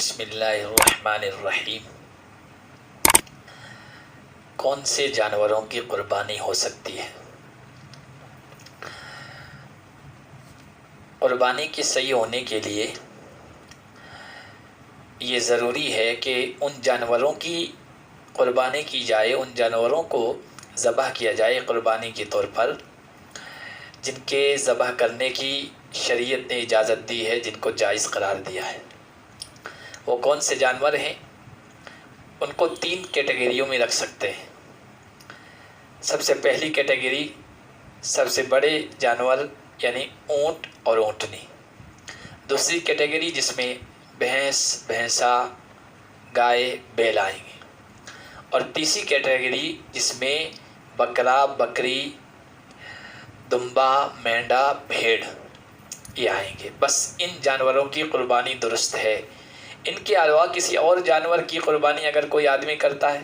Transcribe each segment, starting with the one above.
بسم اللہ الرحمن الرحیم۔ کون سے جانوروں کی قربانی ہو سکتی ہے؟ قربانی کی صحیح ہونے کے لیے یہ ضروری ہے کہ ان جانوروں کی قربانی کی جائے، ان جانوروں کو ذبح کیا جائے قربانی کے طور پر جن کے ذبح کرنے کی شریعت نے اجازت دی ہے، جن کو جائز قرار دیا ہے۔ وہ کون سے جانور ہیں؟ ان کو 3 کیٹیگریوں میں رکھ سکتے ہیں۔ سب سے پہلی کیٹیگری سب سے بڑے جانور یعنی اونٹ اور اونٹنی۔ دوسری کیٹیگری جس میں بھینس، بھینسا، گائے، بیل آئیں گے۔ اور تیسری کیٹیگری جس میں بکرا، بکری، دمبا، مینڈا، بھیڑ یہ آئیں گے۔ بس ان جانوروں کی قربانی درست ہے۔ ان کے علاوہ کسی اور جانور کی قربانی اگر کوئی آدمی کرتا ہے،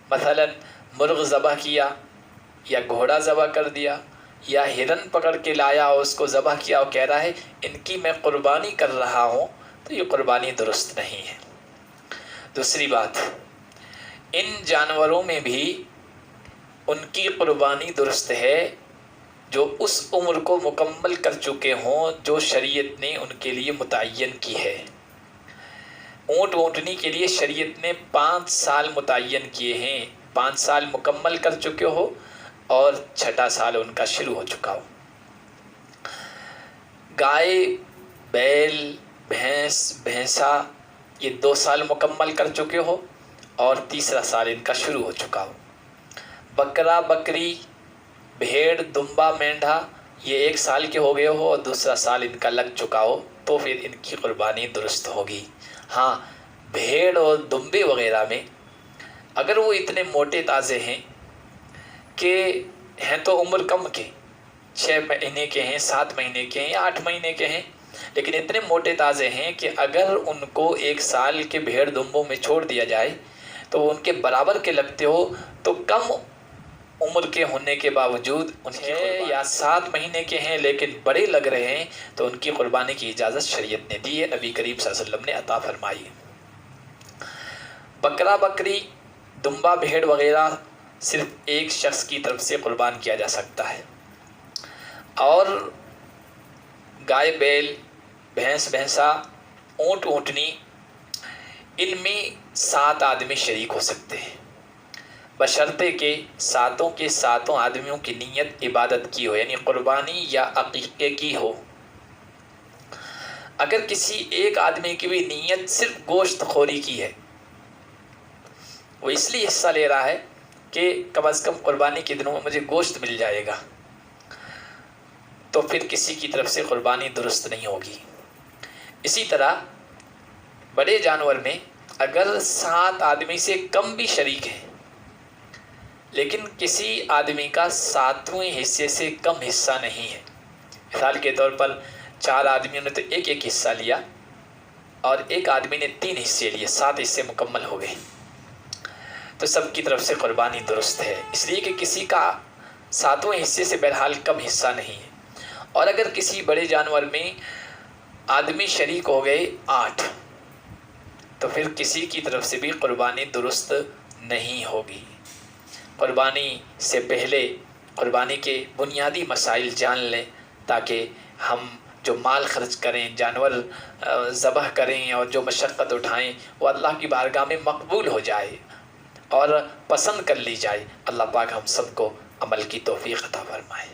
مثلا مرغ ذبح کیا یا گھوڑا ذبح کر دیا یا ہرن پکڑ کے لایا اور اس کو ذبح کیا اور کہہ رہا ہے ان کی میں قربانی کر رہا ہوں، تو یہ قربانی درست نہیں ہے۔ دوسری بات، ان جانوروں میں بھی ان کی قربانی درست ہے جو اس عمر کو مکمل کر چکے ہوں جو شریعت نے ان کے لیے متعین کی ہے۔ اونٹ اونٹنی کے لیے شریعت نے 5 سال متعین کیے ہیں، 5 سال مکمل کر چکے ہو اور 6واں سال ان کا شروع ہو چکا ہو۔ گائے، بیل، بھینس، بھینسا یہ 2 سال مکمل کر چکے ہو اور 3واں سال ان کا شروع ہو چکا ہو۔ بکرا، بکری، بھیڑ، دمبا، مینڈھا یہ 1 سال کے ہو گئے ہو اور 2واں سال ان کا لگ چکا ہو تو پھر ان کی قربانی درست ہوگی۔ ہاں، بھیڑ اور دمبے وغیرہ میں اگر وہ اتنے موٹے تازے ہیں کہ ہیں تو عمر کم کے، 6 مہینے کے ہیں، 7 مہینے کے ہیں یا 8 مہینے کے ہیں، لیکن اتنے موٹے تازے ہیں کہ اگر ان کو 1 سال کے بھیڑ دمبوں میں چھوڑ دیا جائے تو وہ ان کے برابر کے لگتے ہو، تو کم عمر کے ہونے کے باوجود ان کے یا 7 مہینے کے ہیں لیکن بڑے لگ رہے ہیں تو ان کی قربانی کی اجازت شریعت نے دی ہے، نبی کریم صلی اللہ علیہ وسلم نے عطا فرمائی ہے۔ بکرا، بکری، دمبا، بھیڑ وغیرہ صرف ایک شخص کی طرف سے قربان کیا جا سکتا ہے، اور گائے، بیل، بھینس، بھینسا، اونٹ اونٹنی ان میں 7 آدمی شریک ہو سکتے ہیں، بشرطے کہ 7 کے 7 آدمیوں کی نیت عبادت کی ہو، یعنی قربانی یا عقیقے کی ہو۔ اگر کسی ایک آدمی کی بھی نیت صرف گوشت خوری کی ہے، وہ اس لیے حصہ لے رہا ہے کہ کم از کم قربانی کے دنوں میں مجھے گوشت مل جائے گا، تو پھر کسی کی طرف سے قربانی درست نہیں ہوگی۔ اسی طرح بڑے جانور میں اگر 7 آدمی سے کم بھی شریک ہیں لیکن کسی آدمی کا 7ویں حصے سے کم حصہ نہیں ہے، مثال کے طور پر 4 آدمیوں نے تو ایک حصہ لیا اور ایک آدمی نے 3 حصے لیے، 7 حصے مکمل ہو گئے، تو سب کی طرف سے قربانی درست ہے، اس لیے کہ کسی کا 7ویں حصے سے بہرحال کم حصہ نہیں ہے۔ اور اگر کسی بڑے جانور میں آدمی شریک ہو گئے 8 تو پھر کسی کی طرف سے بھی قربانی درست نہیں ہوگی۔ قربانی سے پہلے قربانی کے بنیادی مسائل جان لیں تاکہ ہم جو مال خرچ کریں، جانور ذبح کریں اور جو مشقت اٹھائیں وہ اللہ کی بارگاہ میں مقبول ہو جائے اور پسند کر لی جائے۔ اللہ پاک ہم سب کو عمل کی توفیق عطا فرمائے۔